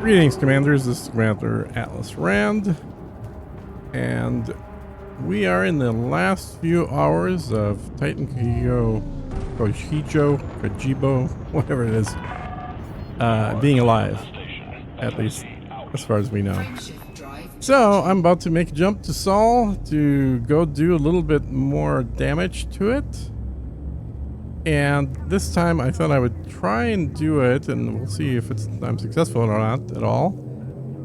Greetings, Commanders. This is Commander Atlas Rand, and we are in the last few hours of Titan Kojibo, whatever it is, being alive, at least as far as we know. So I'm about to make a jump to Sol to go do a little bit more damage to it. And this time I thought I would try and do it, and we'll see if I'm successful or not at all,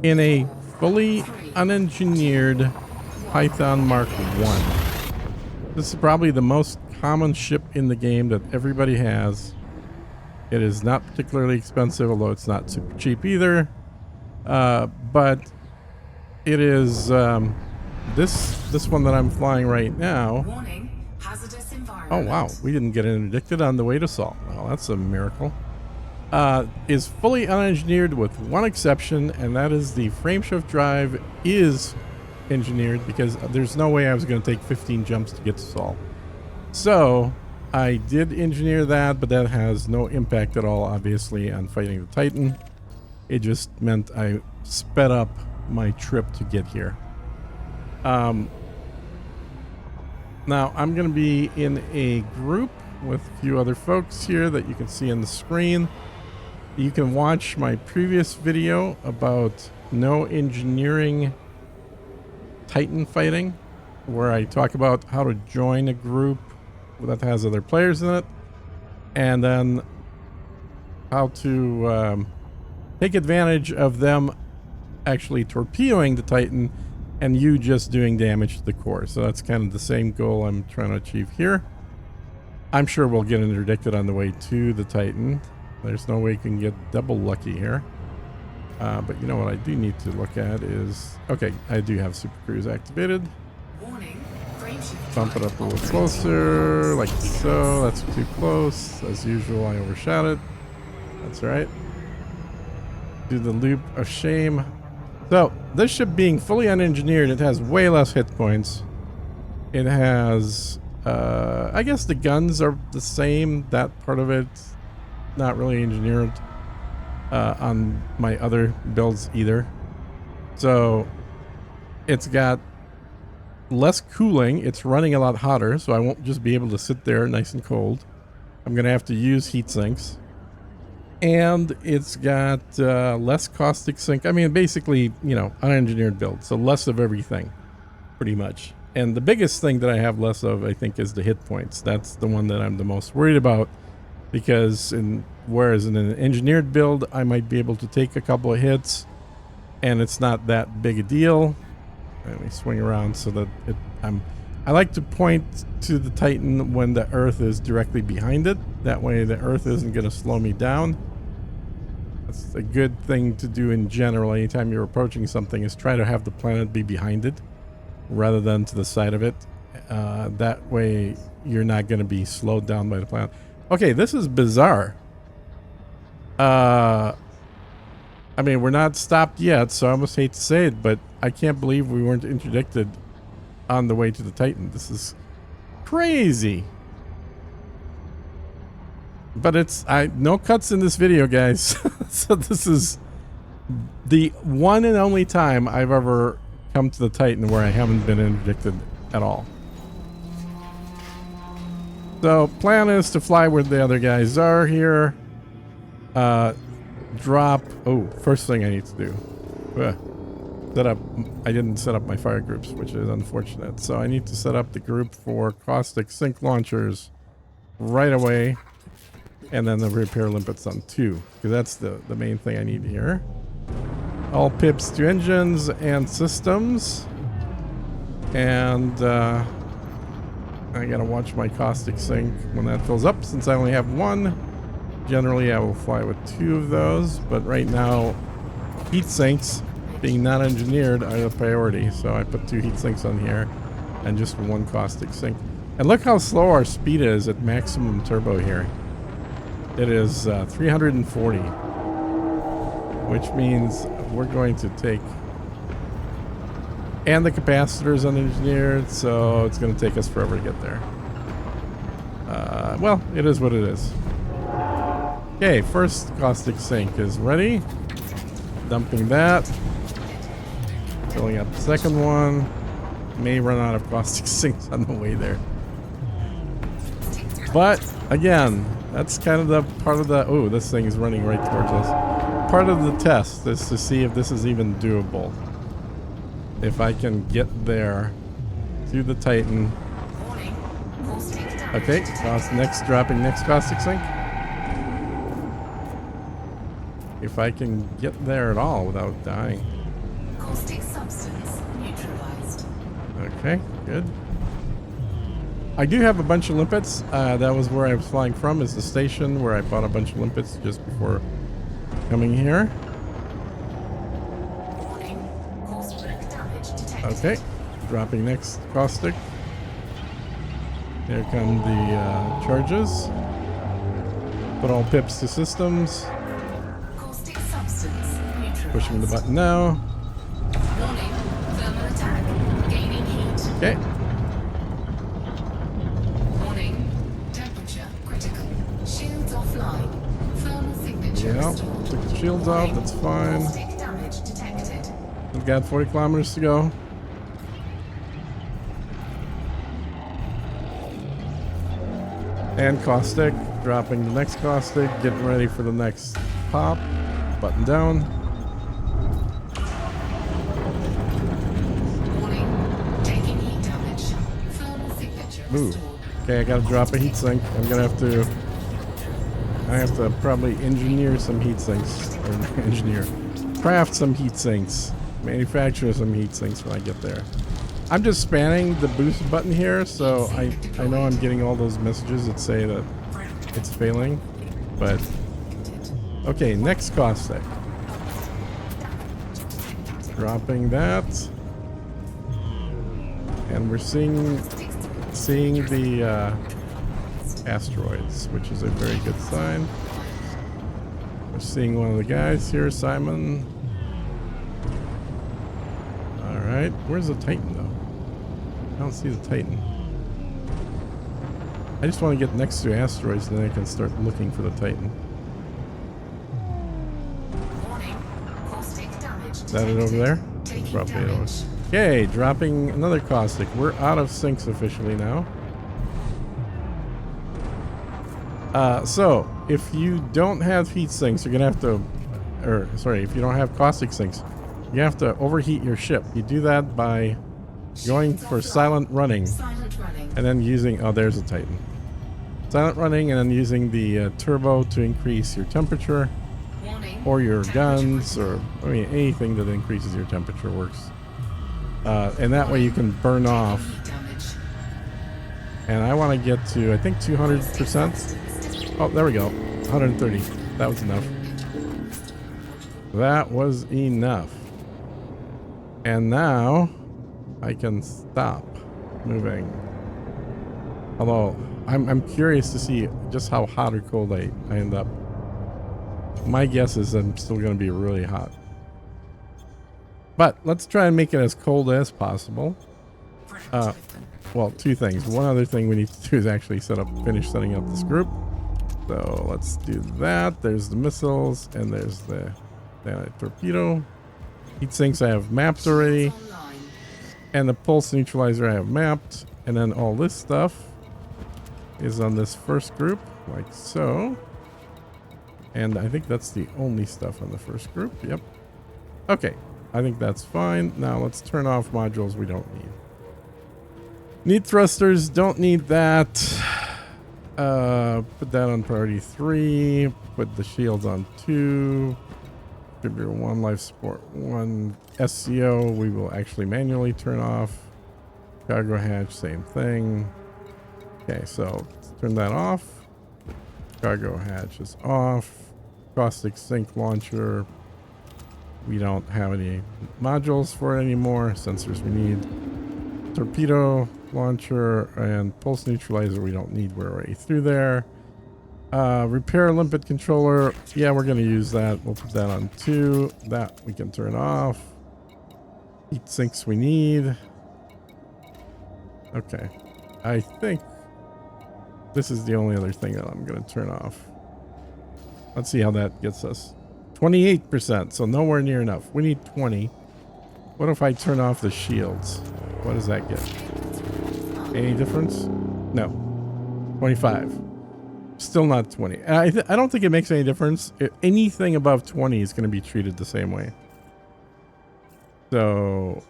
in a fully unengineered Python Mark I. This is probably the most common ship in the game that everybody has. It is not particularly expensive, although it's not super cheap either. But it is this one that I'm flying right now. Warning, hazardous environment. Oh wow, we didn't get interdicted on the way to Sol. Well, that's a miracle. Is fully unengineered with one exception, and that is the frameshift drive is engineered, because there's no way I was going to take 15 jumps to get to Sol. So I did engineer that, but that has no impact at all, obviously, on fighting the Titan. It just meant I sped up my trip to get here. Now I'm going to be in a group with a few other folks here that you can see on the screen. You can watch my previous video about no engineering Titan fighting, where I talk about how to join a group that has other players in it, and then how to take advantage of them actually torpedoing the Titan and you just doing damage to the core. So that's kind of the same goal I'm trying to achieve here. I'm sure we'll get interdicted on the way to the Titan. There's no way you can get double lucky here. But you know what I do need to look at is... Okay, I do have Super Cruise activated. Warning, Bump it up a little closer, like so. That's too close. As usual, I overshot it. That's all right. Do the loop of shame. So, this ship being fully unengineered, it has way less hit points. It has, I guess the guns are the same. That part of it, not really engineered on my other builds either. So, it's got less cooling. It's running a lot hotter, so I won't just be able to sit there nice and cold. I'm going to have to use heat sinks. And it's got less caustic sink. I mean, basically, you know, unengineered build. So less of everything, pretty much. And the biggest thing that I have less of, I think, is the hit points. That's the one that I'm the most worried about. Because whereas in an engineered build, I might be able to take a couple of hits. And it's not that big a deal. Let me swing around so that I like to point to the Titan when the Earth is directly behind it. That way the Earth isn't going to slow me down. That's a good thing to do in general. Anytime you're approaching something, is try to have the planet be behind it rather than to the side of it. That way you're not going to be slowed down by the planet. Okay, this is bizarre. I mean, we're not stopped yet, so I almost hate to say it, but I can't believe we weren't interdicted on the way to the Titan. This is crazy. But it's no cuts in this video, guys. So this is the one and only time I've ever come to the Titan where I haven't been interdicted at all. So plan is to fly where the other guys are here. Drop. Oh, first thing I need to do. Set up. I didn't set up my fire groups, which is unfortunate. So I need to set up the group for caustic sink launchers right away. And then the repair limpets on 2, because that's the main thing I need here. All pips to engines and systems. And I gotta watch my caustic sink when that fills up, since I only have 1. Generally I will fly with 2 of those, but right now heat sinks, being not engineered, are the priority. So I put 2 heat sinks on here and just 1 caustic sink. And look how slow our speed is at maximum turbo here. It is 340, which means we're going to take, and the capacitor is unengineered, so it's going to take us forever to get there. Well, it is what it is. Okay, first caustic sink is ready. Dumping that. Filling up the second one. May run out of caustic sinks on the way there. But again, that's kind of the part of the... Oh, this thing is running right towards us. Part of the test is to see if this is even doable. If I can get there to the Titan. Okay, dropping next caustic sink. If I can get there at all without dying. Caustic substance neutralized. Okay, good. I do have a bunch of limpets. That was where I was flying from, is the station where I bought a bunch of limpets just before coming here. Warning. Caustic damage detected. Okay, dropping next caustic. Here come the charges. Put all pips to systems. Caustic substance neutralized. Pushing the button now. Warning. Thermal attack. Gaining heat. Okay. Warning. Temperature critical. Shields offline. Thermal signature Yeah, restored. took the shields off, that's fine. Caustic damage detected. We've got 40 kilometers to go. And caustic, dropping the next caustic, getting ready for the next pop. Button down. Warning. Taking heat damage. Thermal signature Ooh. restored. Okay, I gotta drop a heat sink. I have to probably engineer some heat sinks. Or craft some heat sinks. Manufacture some heat sinks when I get there. I'm just spamming the boost button here, so I know I'm getting all those messages that say that it's failing. But okay, next caustic. Dropping that. And we're seeing the asteroids, which is a very good sign. We're seeing one of the guys here, Simon. Alright, where's the Titan though? I don't see the Titan. I just want to get next to asteroids, and then I can start looking for the Titan. Warning. Caustic damage Is that it over there? Taking Drop it over. damage. Okay, dropping another caustic. We're out of sinks officially now. So if you don't have heat sinks, you're gonna have to, if you don't have caustic sinks, you have to overheat your ship. You do that by going for silent running, Silent running. and then using, oh, there's a Titan. Silent running, and then using the turbo to increase your temperature, Warning. or your guns, or anything that increases your temperature works. And that way you can burn off. Heat damage. And I want to get to, I think, 200%. Oh, there we go. 130. That was enough. That was enough. And now I can stop moving. Although I'm curious to see just how hot or cold I end up. My guess is I'm still going to be really hot. But let's try and make it as cold as possible. Well, two things. One other thing we need to do is actually finish setting up this group. So let's do that. There's the missiles, and there's the torpedo. Heat sinks I have mapped already. Online. And the pulse neutralizer I have mapped. And then all this stuff is on this first group, like so. And I think that's the only stuff on the first group. Yep. Okay. I think that's fine. Now let's turn off modules we don't need. Need thrusters, don't need that. Put that on priority 3. Put the shields on 2. Contributor 1, life support 1. SCO we will actually manually turn off. Cargo hatch, same thing. Okay, so let's turn that off. Cargo hatch is off. Caustic sink launcher. We don't have any modules for it anymore. Sensors we need. Torpedo launcher and pulse neutralizer we don't need. We're already through there. Repair limpet controller. Yeah, we're going to use that. We'll put that on 2. That we can turn off. Heat sinks we need. Okay. I think this is the only other thing that I'm going to turn off. Let's see how that gets us. 28%, so nowhere near enough. We need 20. What if I turn off the shields? What does that get? Any difference? No. 25. Still not 20. And I don't think it makes any difference. Anything above 20 is going to be treated the same way. So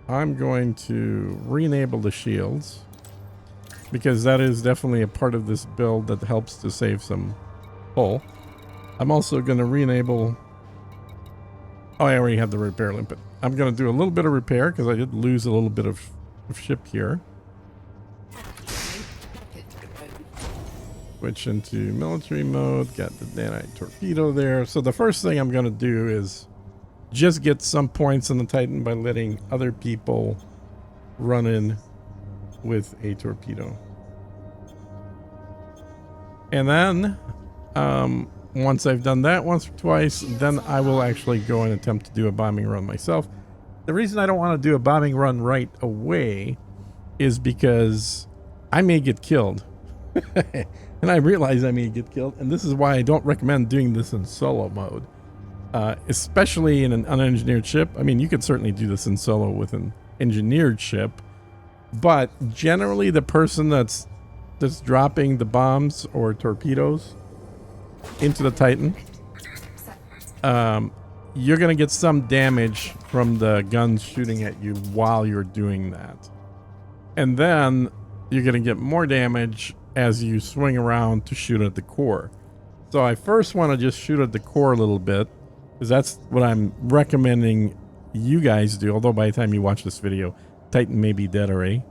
I'm going to re-enable the shields, because that is definitely a part of this build that helps to save some hull. I'm also going to re-enable... Oh, I already have the repair limit. I'm going to do a little bit of repair because I did lose a little bit of ship here. Switch into military mode. Got the Danite torpedo there. So the first thing I'm going to do is just get some points on the Titan by letting other people run in with a torpedo. And then once I've done that once or twice, then I will actually go and attempt to do a bombing run myself. The reason I don't want to do a bombing run right away is because I may get killed. And I realize I may get killed, and this is why I don't recommend doing this in solo mode, especially in an unengineered ship. I mean, you could certainly do this in solo with an engineered ship, but generally the person that's dropping the bombs or torpedoes into the Titan, you're gonna get some damage from the guns shooting at you while you're doing that, and then you're gonna get more damage as you swing around to shoot at the core. So I first want to just shoot at the core a little bit, because that's what I'm recommending you guys do, although by the time you watch this video, Titan may be dead already.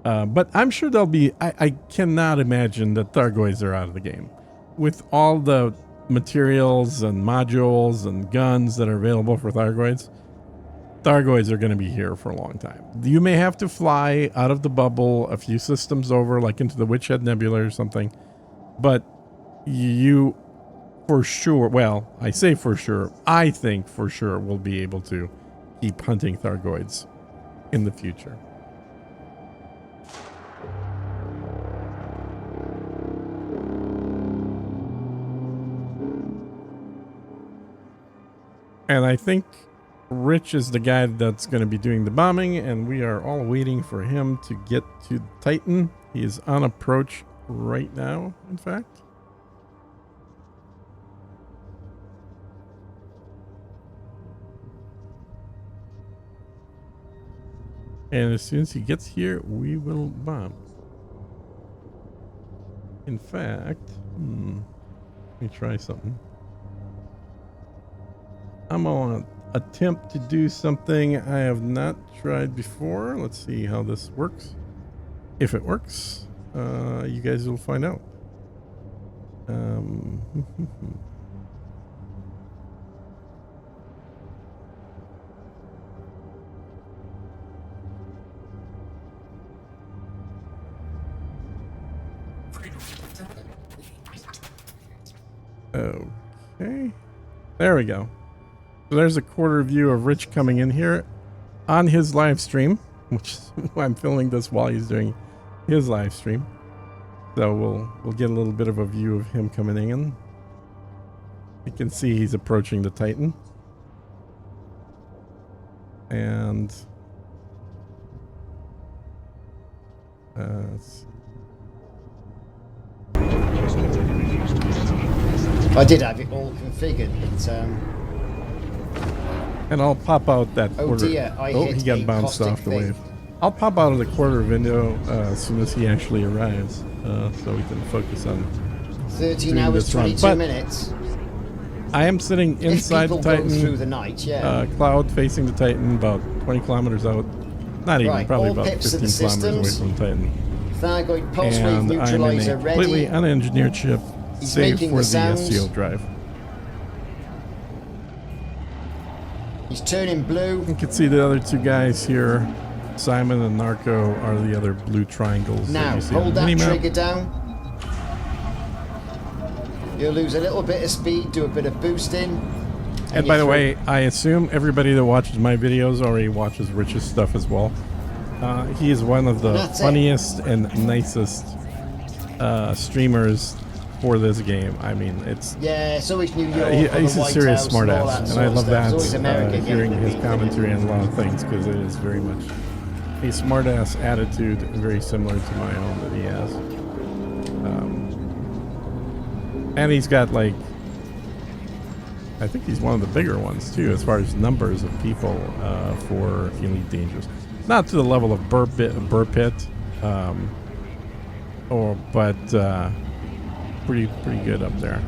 But I'm sure there'll be... I cannot imagine that Thargoids are out of the game. With all the materials and modules and guns that are available for Thargoids, Thargoids are going to be here for a long time. You may have to fly out of the bubble a few systems over, like into the Witchhead Nebula or something, but you for sure, well, I say for sure, I think for sure will be able to keep hunting Thargoids in the future. And I think Rich is the guy that's going to be doing the bombing, and we are all waiting for him to get to Titan. He is on approach right now, in fact. And as soon as he gets here, we will bomb. In fact, let me try something. I'm on attempt to do something I have not tried before. Let's see how this works. If it works, you guys will find out. Okay, there we go. So there's a quarter view of Rich coming in here on his live stream, which I'm filming this while he's doing his live stream. So we'll get a little bit of a view of him coming in. You can see he's approaching the Titan. And I did have it all configured, but and I'll pop out that quarter. oh dear, He got bounced off the wave. I'll pop out of the quarter window as soon as he actually arrives, so we can focus on 13 hours, 22 minutes. I am sitting inside the Titan, through the night, cloud facing the Titan, about 20 kilometers out. Not even, probably about 15 kilometers away from the Titan. Thargoid pulse wave And I'm in neutralizer a completely ready. unengineered ship, He's save making for the the sounds. SCO drive. He's turning blue. You can see the other two guys here. Simon and Narco are the other blue triangles. Now, that you see hold on the that minimap. trigger down. You'll lose a little bit of speed, do a bit of boosting. And by the way, I assume everybody that watches my videos already watches Rich's stuff as well. He is one of the funniest and nicest streamers for this game. I mean, it's Yeah, it's always New York. he's a White serious House and all smartass, that and sort I of love stuff. It's always that. American Hearing getting his the commentary on a lot of things, because it is very much a smartass attitude, very similar to my own that he has. And he's got like, I think he's one of the bigger ones too, as far as numbers of people for Elite Dangerous. Not to the level of Burr Pit, but pretty good up there.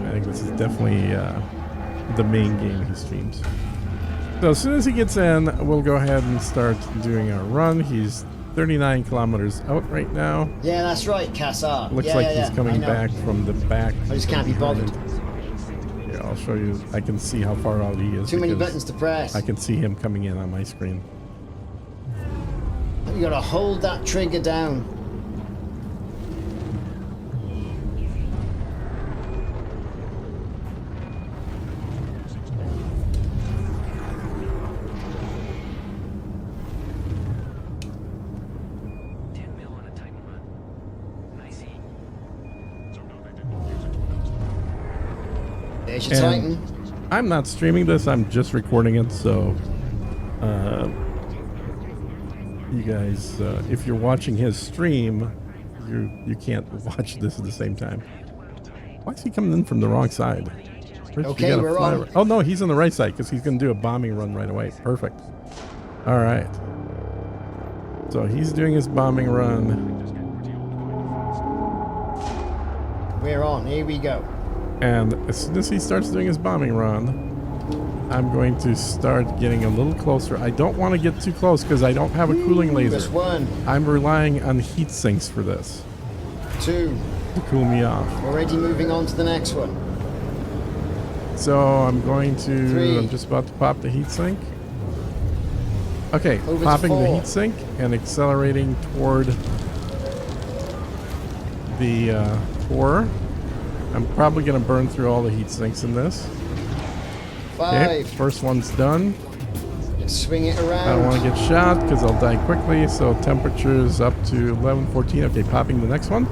I think this is definitely the main game he streams. So as soon as he gets in, we'll go ahead and start doing our run. He's 39 kilometers out right now. Yeah, that's right, Kassar. Looks yeah, like yeah, he's yeah. coming I know. back from the back. I just can't be bothered. Here, I'll show you. I can see how far out he is. Too many because buttons to press. I can see him coming in on my screen. You gotta hold that trigger down. There's your And Titan. I'm not streaming this. I'm just recording it. So, you guys, if you're watching his stream, you can't watch this at the same time. Why is he coming in from the wrong side? Rich, you Okay, gotta we're fly on. right- Oh no, he's on the right side because he's gonna do a bombing run right away. Perfect. All right. So he's doing his bombing run, We're on. Here we go. and as soon as he starts doing his bombing run, I'm going to start getting a little closer. I don't want to get too close because I don't have a cooling Just laser. one, I'm relying on heat sinks for this two. to cool me off. Already moving on to the next one. So I'm going to. Three. I'm just about to pop the heat sink. Okay, Over to popping the 4. heat sink and accelerating toward the core. I'm probably going to burn through all the heat sinks in this. Okay, 5. first one's done. Swing it I don't around. want to get shot because I'll die quickly. So temperature's up to 11, 14. Okay, popping the next one.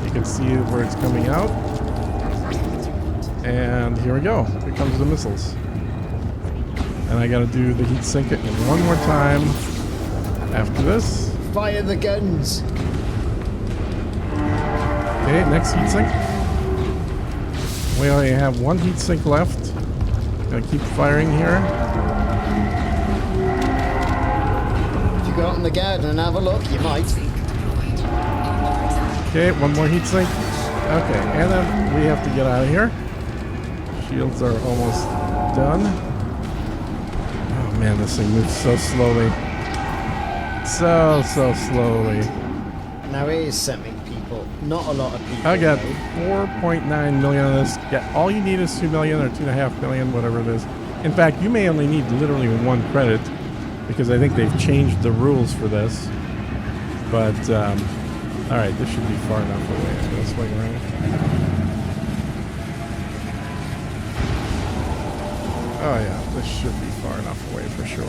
You can see where it's coming out. And here we go. Here comes the missiles. And I got to do the heat sink it one more time after this. Fire the guns. Okay, next heat sink. We only have one heat sink left. Gonna keep firing here. If you go out in the garden and have a look, you might. Okay, one more heat sink. Okay, and then we have to get out of here. Shields are almost done. Oh man, this thing moves so slowly. So slowly. Now it is sending people. Not a lot of people. I got though. 4.9 million of this. Yeah, all you need is 2 million or 2.5 million, whatever it is. In fact, you may only need literally 1 credit because I think they've changed the rules for this. But, all right, this should be far enough away. I'm gonna swing around. Oh yeah, this should be far enough away for sure.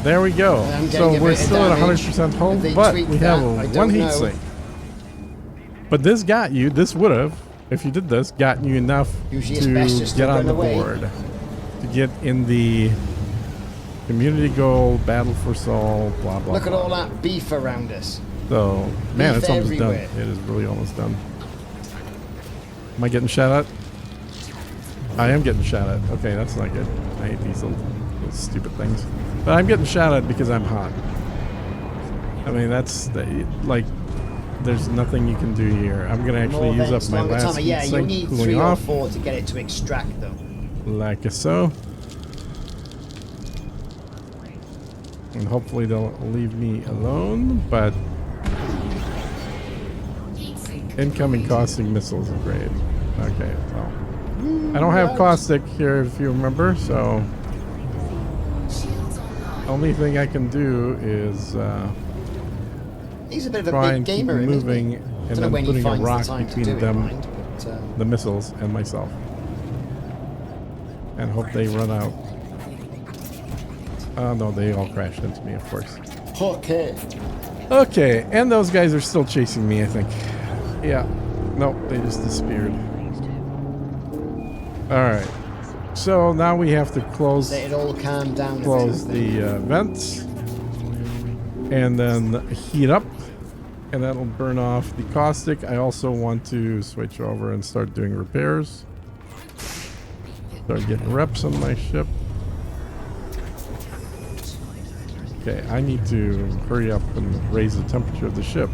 There we go. I'm getting So a we're bit of still at damage. 100% hold, If they but tweak we have that, I one don't heat know. sink. But this got you. This would have, if you did this, gotten you enough Usually it's best just to to get on run the away. board, to get in the community goal, battle for Saul, blah blah. Look at blah. all that beef around us. So, man, Beef it's almost everywhere. done. It is really almost done. Am I getting shot at? I am getting shot at. Okay, that's not good. I hate these little stupid things. But I'm getting shot at because I'm hot. I mean, like, there's nothing you can do here. I'm going to actually More use up vents, my longer last time. heat Yeah, you sink need cooling 3 or off, 4 to get it to extract them. like so. And hopefully they'll leave me alone, but incoming caustic missiles are great. Okay, well. I don't have caustic here, if you remember, so only thing I can do is He's a bit of a try big and keep gamer. moving isn't he? and Don't know then when he putting a finds the rock time to between do it, them, mind, but, the missiles, and myself, and hope they run out. Oh no, they all crashed into me, of course. Okay. Okay, and those guys are still chasing me, I think. Yeah. Nope, they just disappeared. Alright. So now we have to close Let it all calm down. the vents. And then heat up. And that'll burn off the caustic. I also want to switch over and start doing repairs. Start getting reps on my ship. Okay, I need to hurry up and raise the temperature of the ship.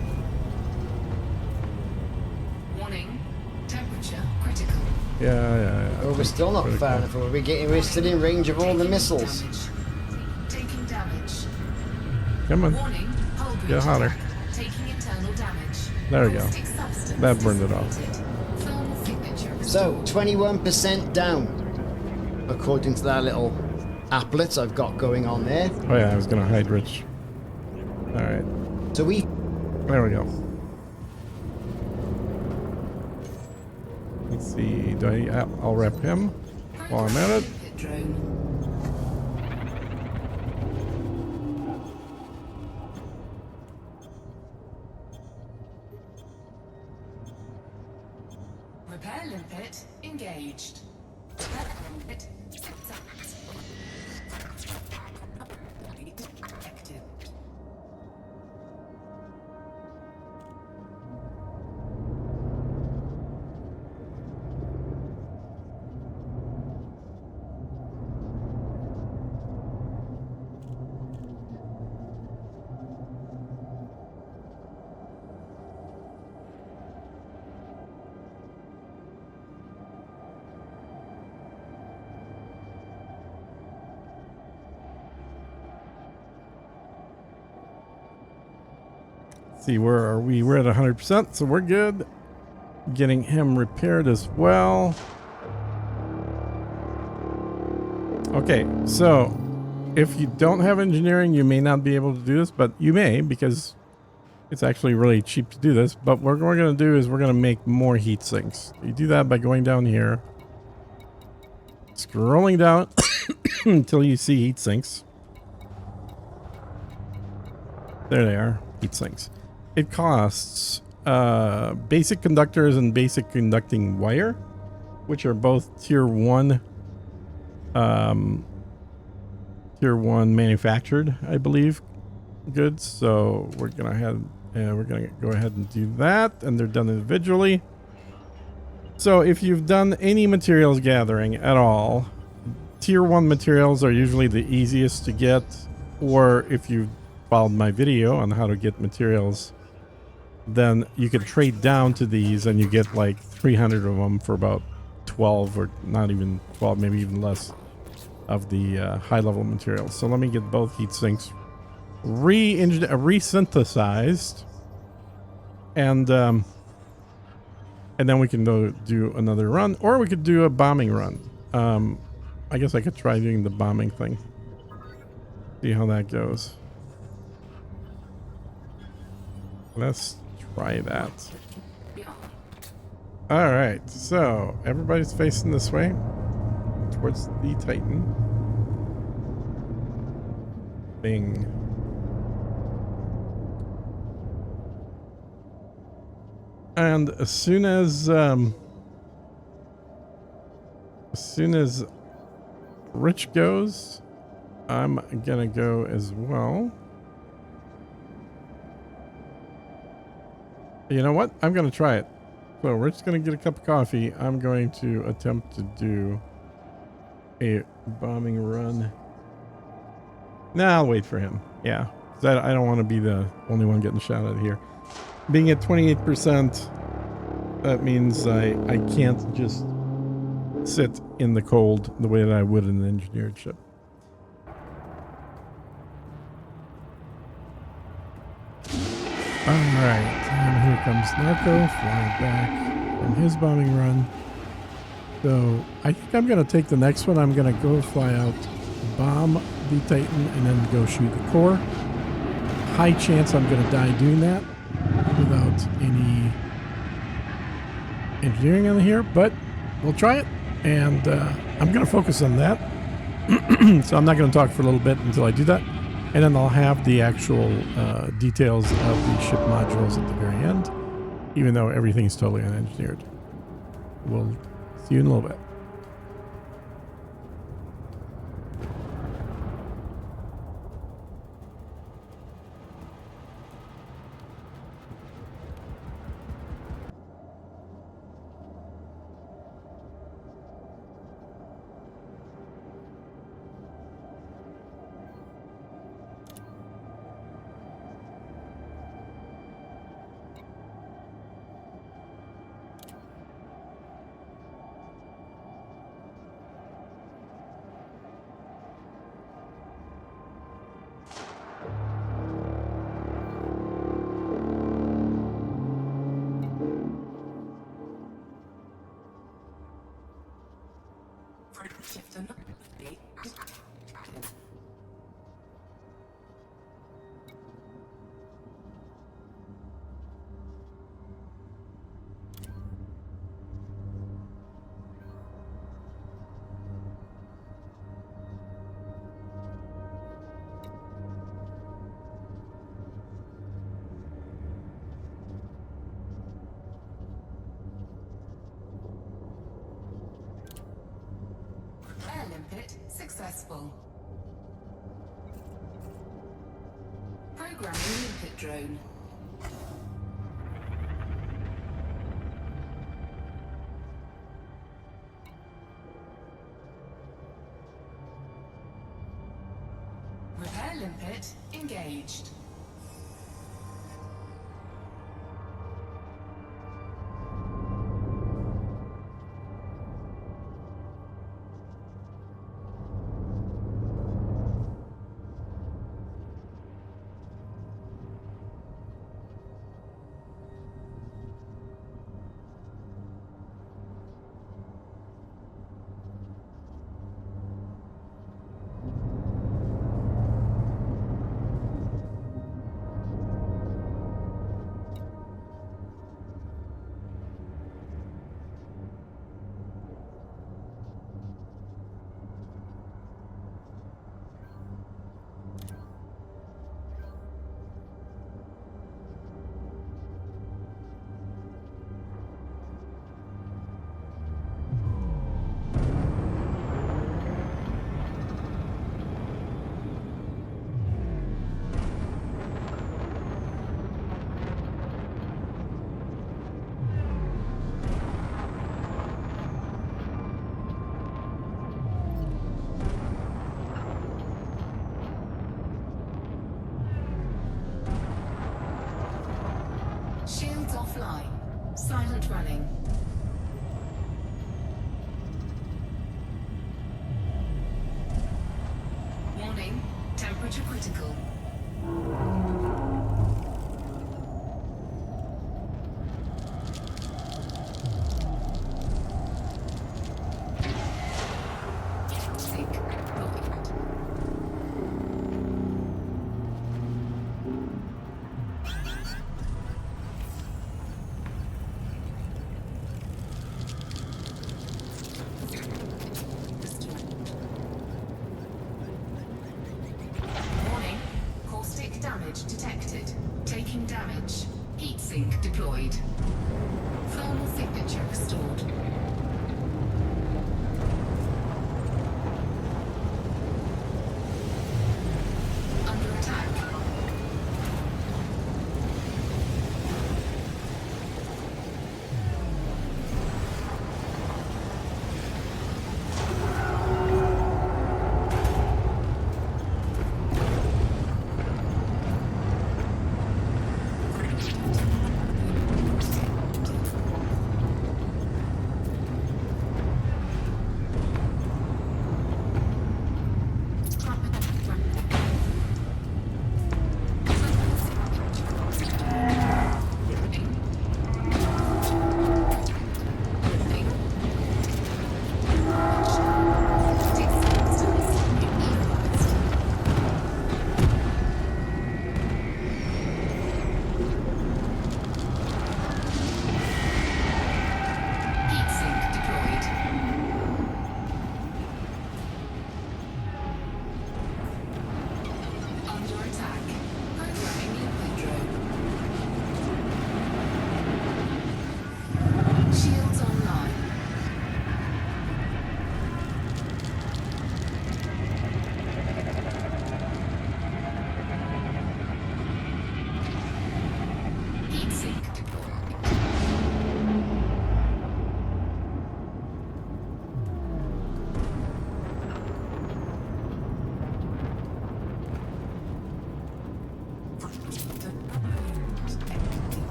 Warning. Temperature critical. Yeah. Oh, we're still not Critical. far enough. We're still in range of all the missiles. Taking damage. Come on. Warning. Hull breach Get hotter. attack. Taking internal damage. There we go. Caustic substance That burned it off. activated. Thermal signature So, 21% down, according to that little applet I've got going on there. Oh yeah, I was gonna hide Rich. Alright, So there we go. Let's see, I'll rep him while I'm at it. Drone. Repair limpet engaged. Repair limpet active. See, where are we? We're at 100%, so we're good. Getting him repaired as well. Okay, so if you don't have engineering, you may not be able to do this, but you may, because it's actually really cheap to do this. But what we're going to do is we're going to make more heat sinks. You do that by going down here, scrolling down until you see heat sinks. There they are, heat sinks. It costs basic conductors and basic conducting wire, which are both tier 1 manufactured, I believe, goods. So we're gonna go ahead and do that, and they're done individually. So if you've done any materials gathering at all, tier 1 materials are usually the easiest to get, or if you followed my video on how to get materials, then you can trade down to these and you get like 300 of them for about 12, or not even 12, maybe even less, of the high level materials. So let me get both heat sinks resynthesized, and then we can go do another run, or we could do a bombing run. I guess I could try doing the bombing thing, see how that goes. Let's try that. All right, so everybody's facing this way towards the Titan. Bing. And as soon as Rich goes, I'm gonna go as well. You know what? I'm going to try it. So Rich's going to get a cup of coffee. I'm going to attempt to do a bombing run. Nah, I'll wait for him. Yeah. 'Cause I don't want to be the only one getting shot at here. Being at 28%, that means I can't just sit in the cold the way that I would in an engineered ship. Alright, and here comes Narco flying back from his bombing run. So I think I'm going to take the next one. I'm going to go fly out, bomb the Titan, and then go shoot the core. High chance I'm going to die doing that without any engineering on here, but we'll try it. And I'm going to focus on that. So I'm not going to talk for a little bit until I do that. And then I'll have the actual details of the ship modules at the very end. even though everything's totally unengineered. We'll see you in a little bit. Air limpet successful. Programming limpet drone. Repair limpet engaged. Shields offline. Silent running. Warning. Temperature critical. Sync deployed. Warning. Caustic damage detected. Taking damage. Heatsink deployed. Thermal signature restored. Under attack.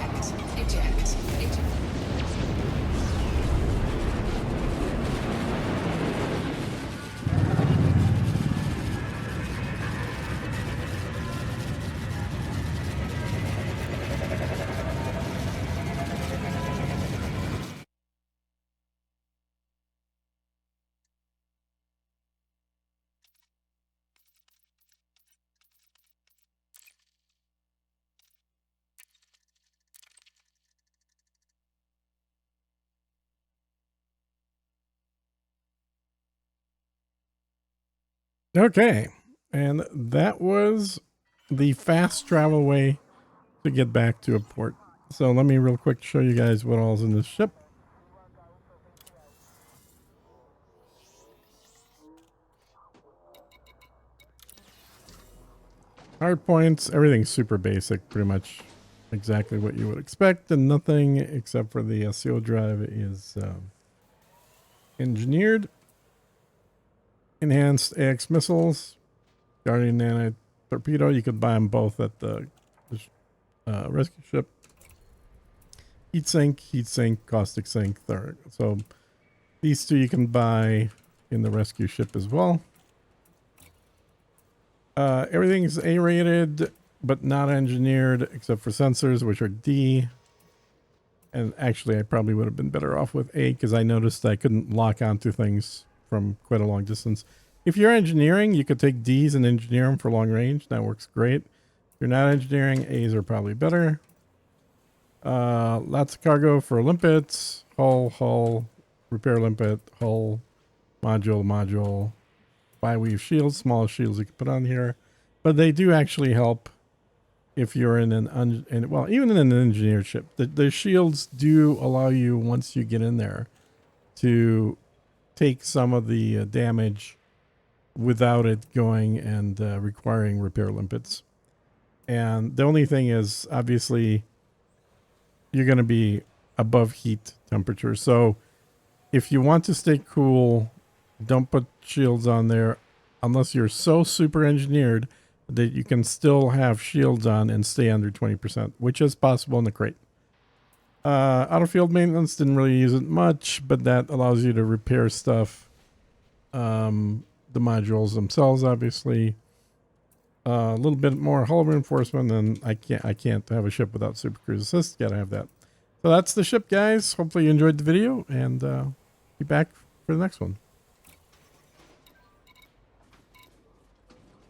Eject. Eject. Eject. Okay, and that was the fast travel way to get back to a port. So let me real quick show you guys what all's in this ship. Hard points, everything's super basic, pretty much exactly what you would expect, and nothing except for the SEO drive is engineered. Enhanced AX missiles, Guardian anti-torpedo. You could buy them both at the rescue ship. Heat sink, caustic sink. So these two you can buy in the rescue ship as well. Everything's A-rated, but not engineered, except for sensors, which are D. And actually, I probably would have been better off with A, because I noticed I couldn't lock onto things from quite a long distance. If you're engineering, you could take Ds and engineer them for long range. That works great. If you're not engineering, As are probably better. Lots of cargo for limpets. Hull, repair limpet, hull, module. Bi-weave shields, small shields you can put on here. But they do actually help if you're in even in an engineered ship. The shields do allow you, once you get in there, to take some of the damage without it going and requiring repair limpets. And the only thing is, obviously, you're going to be above heat temperature. So if you want to stay cool, don't put shields on there unless you're so super engineered that you can still have shields on and stay under 20%, which is possible in the crate. Auto field maintenance, didn't really use it much, but that allows you to repair stuff. The modules themselves, obviously. A little bit more hull reinforcement, and I can't have a ship without Super Cruise Assist. Gotta have that. So that's the ship, guys. Hopefully you enjoyed the video, and be back for the next one.